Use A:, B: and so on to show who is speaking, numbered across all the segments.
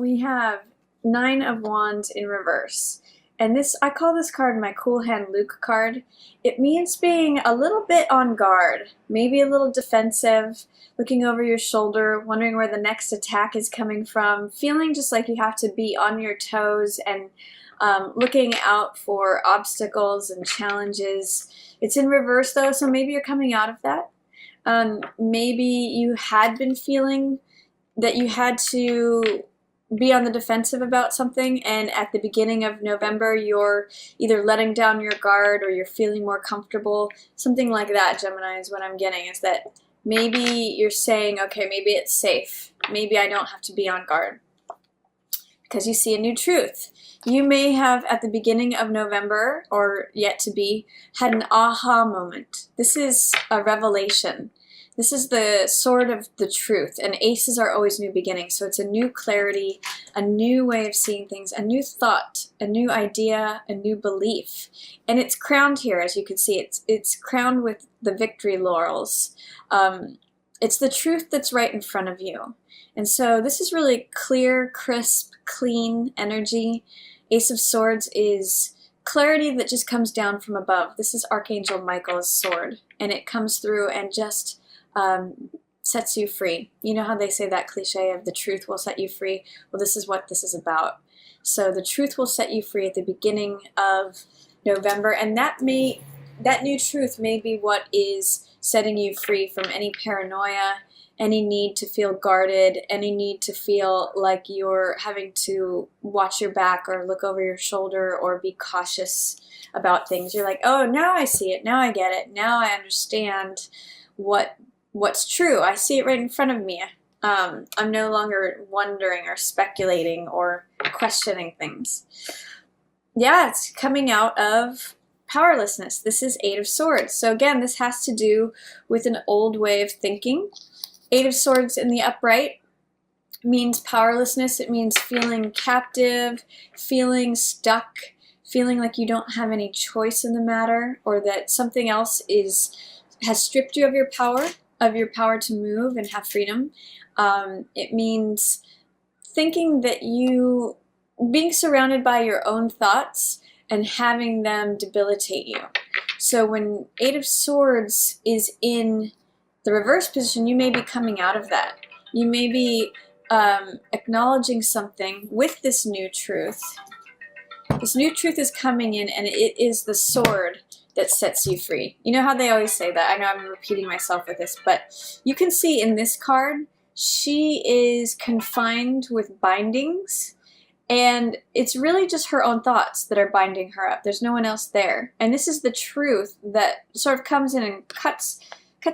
A: we have Nine of Wands in reverse. And this, I call this card my Cool Hand Luke card. It means being a little bit on guard, maybe a little defensive, looking over your shoulder, wondering where the next attack is coming from, feeling just like you have to be on your toes and looking out for obstacles and challenges. It's in reverse though, so maybe you're coming out of that. Maybe you had been feeling that you had to be on the defensive about something, and at the beginning of November you're either letting down your guard or you're feeling more comfortable. Something like that, Gemini, is what I'm getting, is that maybe you're saying, okay, maybe it's safe. Maybe I don't have to be on guard. Because you see a new truth. You may have, at the beginning of November, or yet to be, had an aha moment. This is a revelation. This is the sword of the truth, and aces are always new beginnings, so it's a new clarity, a new way of seeing things, a new thought, a new idea, a new belief. And it's crowned here, as you can see, it's crowned with the victory laurels. It's the truth that's right in front of you. And so this is really clear, crisp, clean energy. Ace of Swords is clarity that just comes down from above. This is Archangel Michael's sword, and it comes through and just sets you free. You know how they say that cliche of the truth will set you free? Well, this is what this is about. So the truth will set you free at the beginning of November, and that new truth may be what is setting you free from any paranoia, any need to feel guarded, any need to feel like you're having to watch your back or look over your shoulder or be cautious about things. You're like, oh, now I see it, now I get it, now I understand what's true. I see it right in front of me. I'm no longer wondering or speculating or questioning things. Yeah, it's coming out of powerlessness. This is Eight of Swords. So again, this has to do with an old way of thinking. Eight of Swords in the upright means powerlessness. It means feeling captive, feeling stuck, feeling like you don't have any choice in the matter, or that something else has stripped you of your power to move and have freedom. It means thinking that being surrounded by your own thoughts and having them debilitate you. So when Eight of Swords is in the reverse position, you may be coming out of that. You may be acknowledging something with this new truth. This new truth is coming in, and it is the sword that sets you free. You know how they always say that? I know I'm repeating myself with this, but you can see in this card, she is confined with bindings, and it's really just her own thoughts that are binding her up. There's no one else there. And this is the truth that sort of comes in and cuts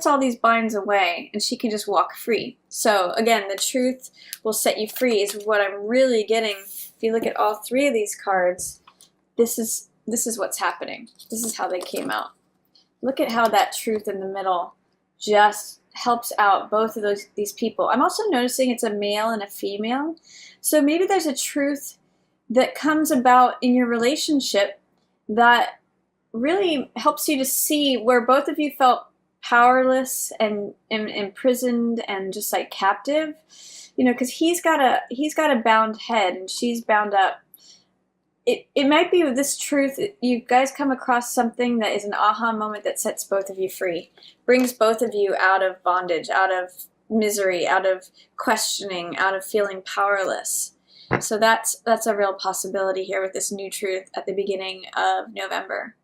A: all these binds away, and she can just walk free. So again, the truth will set you free is what I'm really getting. If you look at all three of these cards, this is what's happening. This is how they came out. Look at how that truth in the middle just helps out both of these people. I'm also noticing it's a male and a female. So maybe there's a truth that comes about in your relationship that really helps you to see where both of you felt powerless and imprisoned and just like captive, you know, because he's got a bound head and she's bound up. It might be with this truth, you guys come across something that is an aha moment that sets both of you free, brings both of you out of bondage, out of misery, out of questioning, out of feeling powerless. So that's a real possibility here with this new truth at the beginning of November.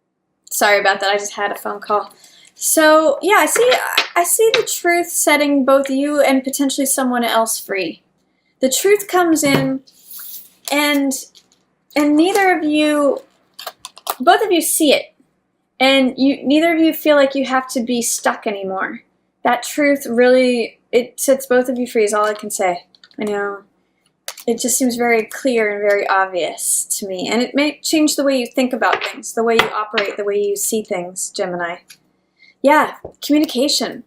A: Sorry about that, I just had a phone call. So yeah, I see the truth setting both you and potentially someone else free. The truth comes in, and neither of you, both of you see it, and neither of you feel like you have to be stuck anymore. That truth really, it sets both of you free is all I can say. I know it just seems very clear and very obvious to me, and it may change the way you think about things, the way you operate, the way you see things, Gemini. Yeah, communication.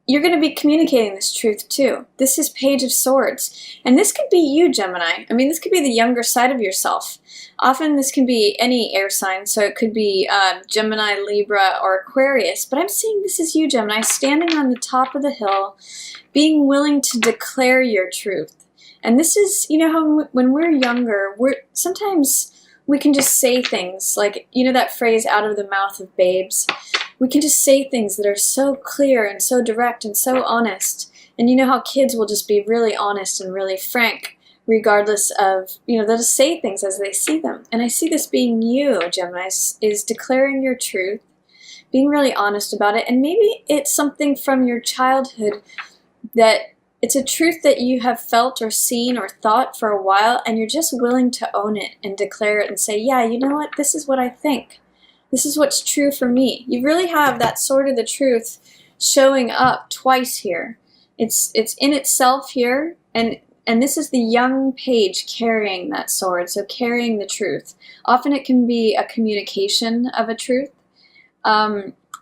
A: You're going to be communicating this truth too. This is Page of Swords. And this could be you, Gemini. I mean, this could be the younger side of yourself. Often this can be any air sign, so it could be Gemini, Libra, or Aquarius. But I'm seeing this is you, Gemini, standing on the top of the hill, being willing to declare your truth And this is, you know, how when we're younger, sometimes we can just say things like, you know, that phrase, out of the mouth of babes. We can just say things that are so clear and so direct and so honest. And you know how kids will just be really honest and really frank, regardless of, you know, they'll just say things as they see them. And I see this being you, Gemini, is declaring your truth, being really honest about it. And maybe it's something from your childhood that it's a truth that you have felt or seen or thought for a while, and you're just willing to own it and declare it and say, yeah, you know what, this is what I think. This is what's true for me. You really have that sword of the truth showing up twice here. It's in itself here, and this is the young page carrying that sword, so carrying the truth. Often it can be a communication of a truth.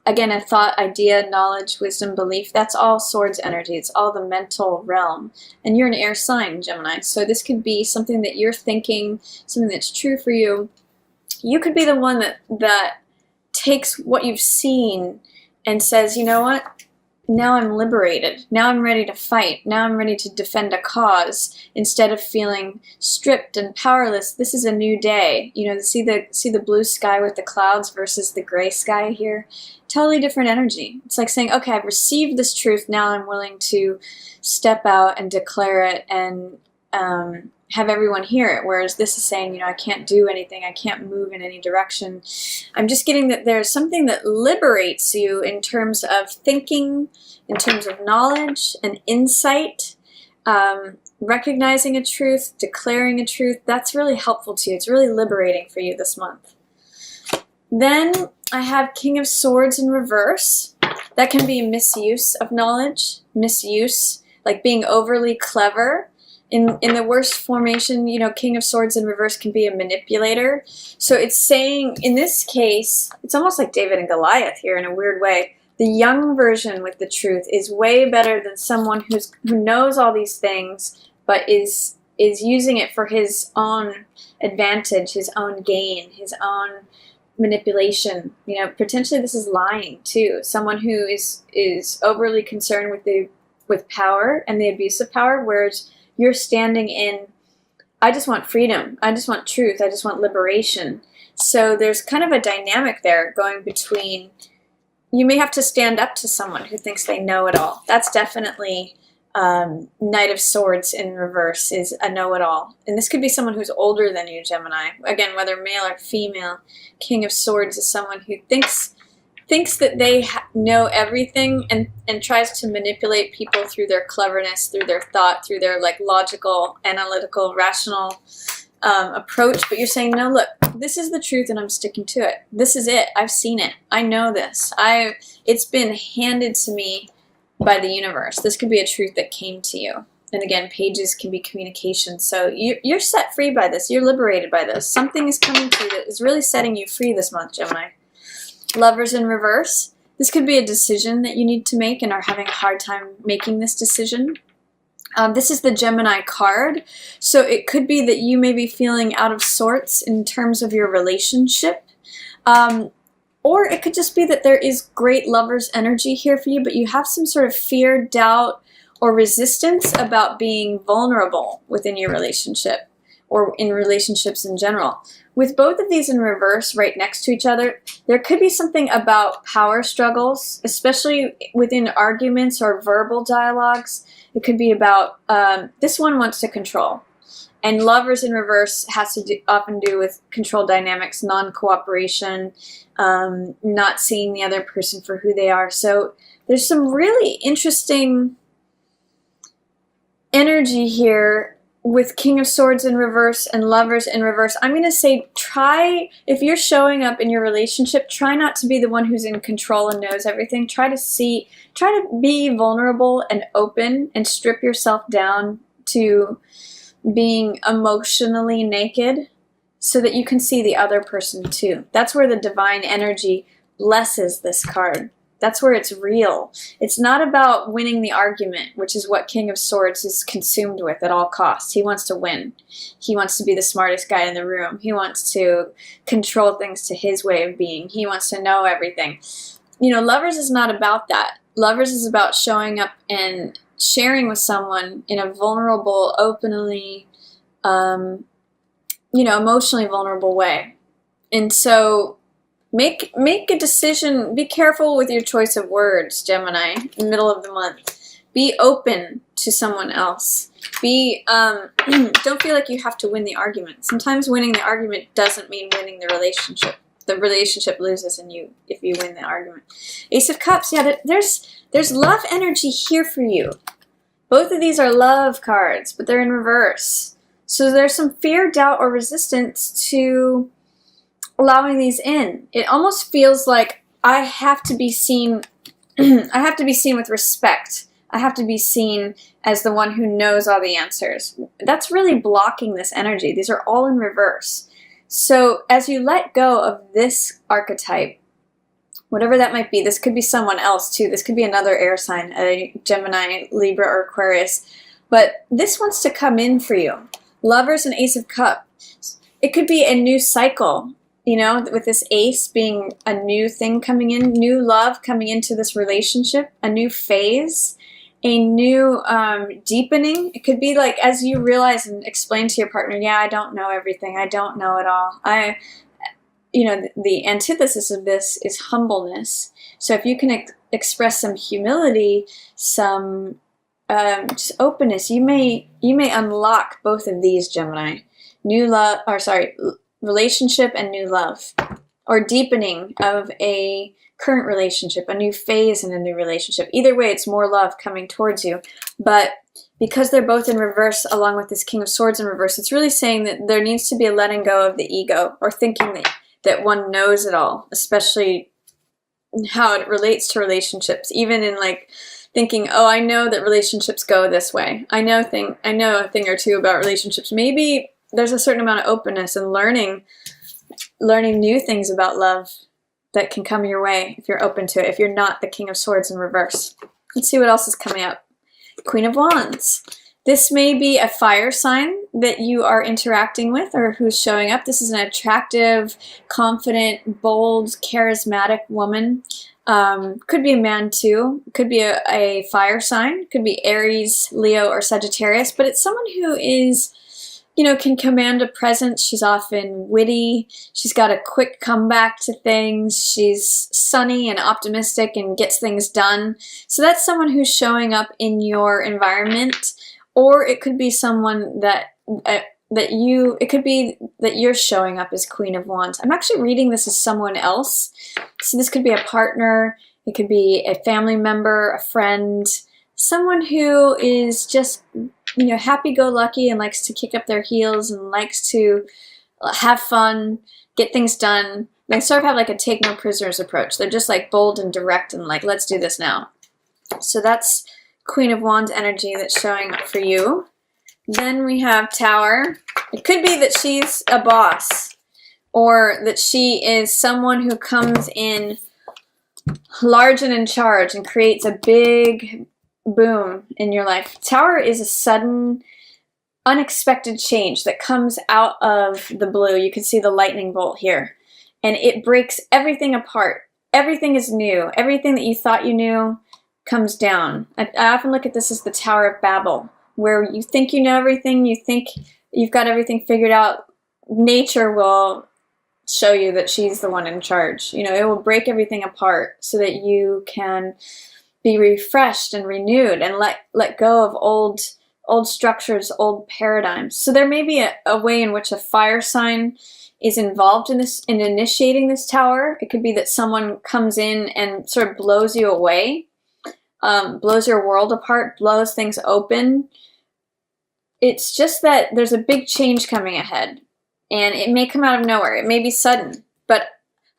A: Again, a thought, idea, knowledge, wisdom, belief, that's all swords energy. It's all the mental realm. And you're an air sign, Gemini. So this could be something that you're thinking, something that's true for you. You could be the one that takes what you've seen and says, you know what? Now I'm liberated. Now I'm ready to fight. Now I'm ready to defend a cause instead of feeling stripped and powerless. This is a new day. You know, see the blue sky with the clouds versus the gray sky here. Totally different energy. It's like saying, okay, I've received this truth. Now I'm willing to step out and declare it and have everyone hear it. Whereas this is saying, you know, I can't do anything. I can't move in any direction. I'm just getting that there's something that liberates you in terms of thinking, in terms of knowledge and insight, recognizing a truth, declaring a truth. That's really helpful to you. It's really liberating for you this month. Then I have King of Swords in reverse. That can be misuse of knowledge, misuse, like being overly clever. In the worst formation, you know, King of Swords in reverse can be a manipulator. So it's saying, in this case, it's almost like David and Goliath here in a weird way. The young version with the truth is way better than someone who knows all these things, but is using it for his own advantage, his own gain, his own manipulation. You know, potentially this is lying too. Someone who is overly concerned with power and the abuse of power, whereas you're standing in, I just want freedom, I just want truth, I just want liberation. So there's kind of a dynamic there going between, you may have to stand up to someone who thinks they know it all. That's definitely Knight of Swords in reverse is a know-it-all. And this could be someone who's older than you, Gemini. Again, whether male or female, King of Swords is someone who thinks that they know everything and tries to manipulate people through their cleverness, through their thought, through their like logical, analytical, rational approach. But you're saying, no, look, this is the truth and I'm sticking to it. This is it. I've seen it. I know this. It's been handed to me by the universe. This could be a truth that came to you. And again, pages can be communication. So you're set free by this. You're liberated by this. Something is coming to you that is really setting you free this month, Gemini. Lovers in reverse. This could be a decision that you need to make and are having a hard time making this decision. This is the Gemini card. So it could be that you may be feeling out of sorts in terms of your relationship. Or it could just be that there is great lover's energy here for you, but you have some sort of fear, doubt, or resistance about being vulnerable within your relationship or in relationships in general. With both of these in reverse right next to each other, there could be something about power struggles, especially within arguments or verbal dialogues. It could be about, this one wants to control. And lovers in reverse has to often do with control dynamics, non-cooperation, not seeing the other person for who they are. So there's some really interesting energy here with King of Swords in reverse and lovers in reverse. I'm going to say if you're showing up in your relationship, try not to be the one who's in control and knows everything. Try to be vulnerable and open and strip yourself down to being emotionally naked so that you can see the other person too. That's where the divine energy blesses this card. That's where it's real. It's not about winning the argument, which is what King of Swords is consumed with at all costs. He wants to win. He wants to be the smartest guy in the room. He wants to control things to his way of being. He wants to know everything. You know, lovers is not about that. Lovers is about showing up and sharing with someone in a vulnerable, openly, emotionally vulnerable way. And so make a decision. Be careful with your choice of words, Gemini, in the middle of the month. Be open to someone else. Don't feel like you have to win the argument. Sometimes winning the argument doesn't mean winning the relationship. The relationship loses in you if you win the argument. Ace of Cups, yeah, there's love energy here for you. Both of these are love cards, but they're in reverse. So there's some fear, doubt, or resistance to allowing these in. It almost feels like I have to be seen I have to be seen with respect. I have to be seen as the one who knows all the answers. That's really blocking this energy. These are all in reverse. So as you let go of this archetype, whatever that might be, this could be someone else too. This could be another air sign, a Gemini, Libra, or Aquarius. But this wants to come in for you. Lovers and Ace of Cups. It could be a new cycle, with this ace being a new thing coming in, new love coming into this relationship, a new phase, a new deepening. It could be like as you realize and explain to your partner, yeah, I don't know everything. I don't know it all. The antithesis of this is humbleness. So if you can express some humility, some just openness, you may unlock both of these, Gemini. Relationship and new love, or deepening of a current relationship, a new phase in a new relationship. Either way, it's more love coming towards you. But because they're both in reverse, along with this King of Swords in reverse, it's really saying that there needs to be a letting go of the ego, or thinking that one knows it all, especially how it relates to relationships. Even in like thinking, oh, I know that relationships go this way. I know a thing or two about relationships. Maybe there's a certain amount of openness and learning new things about love that can come your way if you're open to it, if you're not the King of Swords in reverse. Let's see what else is coming up. Queen of Wands. This may be a fire sign that you are interacting with or who's showing up. This is an attractive, confident, bold, charismatic woman. Could be a man too. Could be a fire sign. Could be Aries, Leo, or Sagittarius. But it's someone who is, can command a presence. She's often witty. She's got a quick comeback to things. She's sunny and optimistic and gets things done. So that's someone who's showing up in your environment. Or it could be someone it could be that you're showing up as Queen of Wands. I'm actually reading this as someone else. So this could be a partner. It could be a family member, a friend, someone who is just, happy-go-lucky and likes to kick up their heels and likes to have fun, get things done. They sort of have like a take no prisoners approach. They're just like bold and direct and like, let's do this now. So that's Queen of Wands energy that's showing up for you. Then we have Tower. It could be that she's a boss, or that she is someone who comes in large and in charge and creates a big boom in your life. Tower is a sudden, unexpected change that comes out of the blue. You can see the lightning bolt here. And it breaks everything apart. Everything is new. Everything that you thought you knew comes down. I often look at this as the Tower of Babel, where you think you know everything, you think you've got everything figured out. Nature will show you that she's the one in charge. It will break everything apart so that you can be refreshed and renewed and let go of old structures, old paradigms. So there may be a way in which a fire sign is involved in initiating this tower. It could be that someone comes in and sort of blows you away, blows your world apart, blows things open. It's just that there's a big change coming ahead, and it may come out of nowhere. It may be sudden, but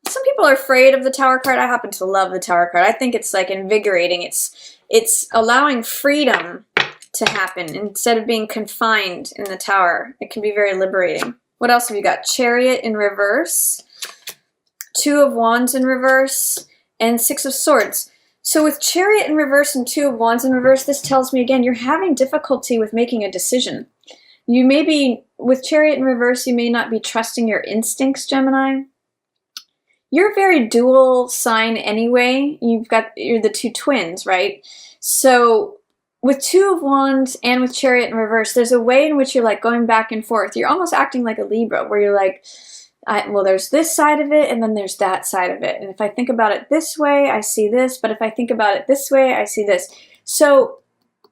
A: some people are afraid of the Tower card. I happen to love the Tower card. I think it's like invigorating. It's allowing freedom to happen instead of being confined in the Tower. It can be very liberating. What else have you got? Chariot in reverse, Two of Wands in reverse, and Six of Swords. So with Chariot in reverse and Two of Wands in reverse, this tells me again, you're having difficulty with making a decision. You may be, with Chariot in reverse, you may not be trusting your instincts, Gemini. You're a very dual sign anyway. You're the two twins, right? So with Two of Wands and with Chariot in reverse, there's a way in which you're like going back and forth. You're almost acting like a Libra, where you're like, well, there's this side of it, and then there's that side of it. And if I think about it this way, I see this. But if I think about it this way, I see this. So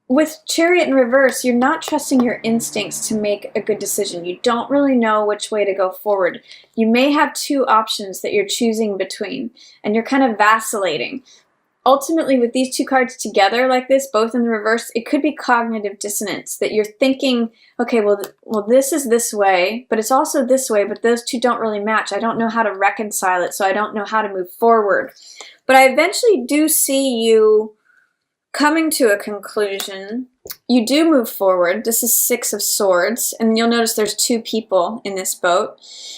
A: with Chariot in reverse, you're not trusting your instincts to make a good decision. You don't really know which way to go forward. You may have two options that you're choosing between, and you're kind of vacillating. Ultimately, with these two cards together like this, both in the reverse, it could be cognitive dissonance, that you're thinking, okay, well, this is this way, but it's also this way, but those two don't really match. I don't know how to reconcile it, so I don't know how to move forward. But I eventually do see you coming to a conclusion. You do move forward. This is Six of Swords, and you'll notice there's two people in this boat.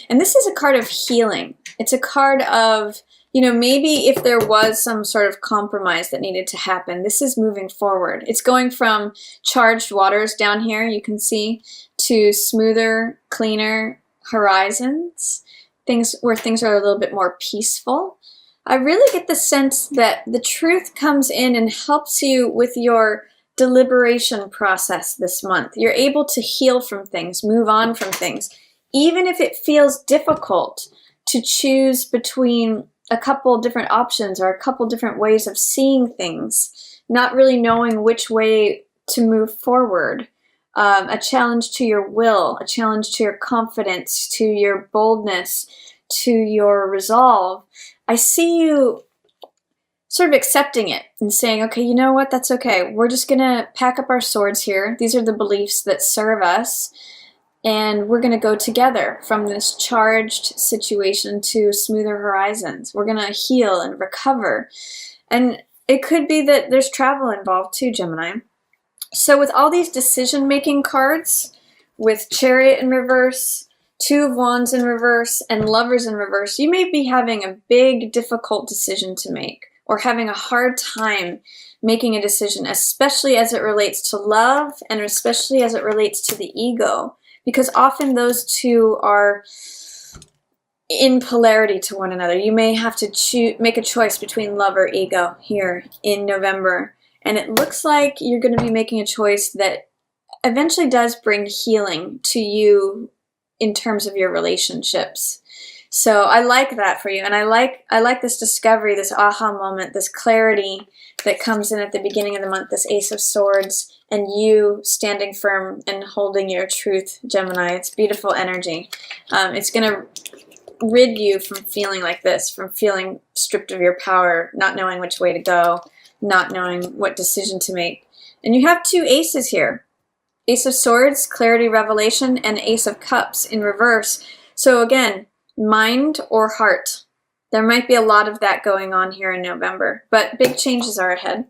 A: And this is a card of healing. It's a card of, you know, maybe if there was some sort of compromise that needed to happen, this is moving forward. It's going from charged waters down here, you can see, to smoother, cleaner horizons, things where things are a little bit more peaceful. I really get the sense that the truth comes in and helps you with your deliberation process this month. You're able to heal from things, move on from things, even if it feels difficult to choose between a couple different options or a couple different ways of seeing things, not really knowing which way to move forward. A challenge to your will, a challenge to your confidence, to your boldness, to your resolve. I see you sort of accepting it and saying, okay, you know what, that's okay. We're just going to pack up our swords here. These are the beliefs that serve us. And we're going to go together from this charged situation to smoother horizons. We're going to heal and recover. And it could be that there's travel involved too, Gemini. So with all these decision-making cards, with Chariot in reverse, Two of Wands in reverse, and Lovers in reverse, you may be having a big, difficult decision to make, or having a hard time making a decision, especially as it relates to love, and especially as it relates to the ego. Because often those two are in polarity to one another. You may have to make a choice between love or ego here in November. And it looks like you're going to be making a choice that eventually does bring healing to you in terms of your relationships. So I like that for you. And I like this discovery, this aha moment, this clarity that comes in at the beginning of the month, this Ace of Swords, and you standing firm and holding your truth, Gemini. It's beautiful energy. It's going to rid you from feeling like this, from feeling stripped of your power, not knowing which way to go, not knowing what decision to make. And you have two aces here. Ace of Swords, clarity, revelation, and Ace of Cups in reverse. So again, mind or heart. There might be a lot of that going on here in November, but big changes are ahead.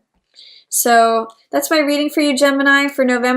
A: So that's my reading for you, Gemini, for November.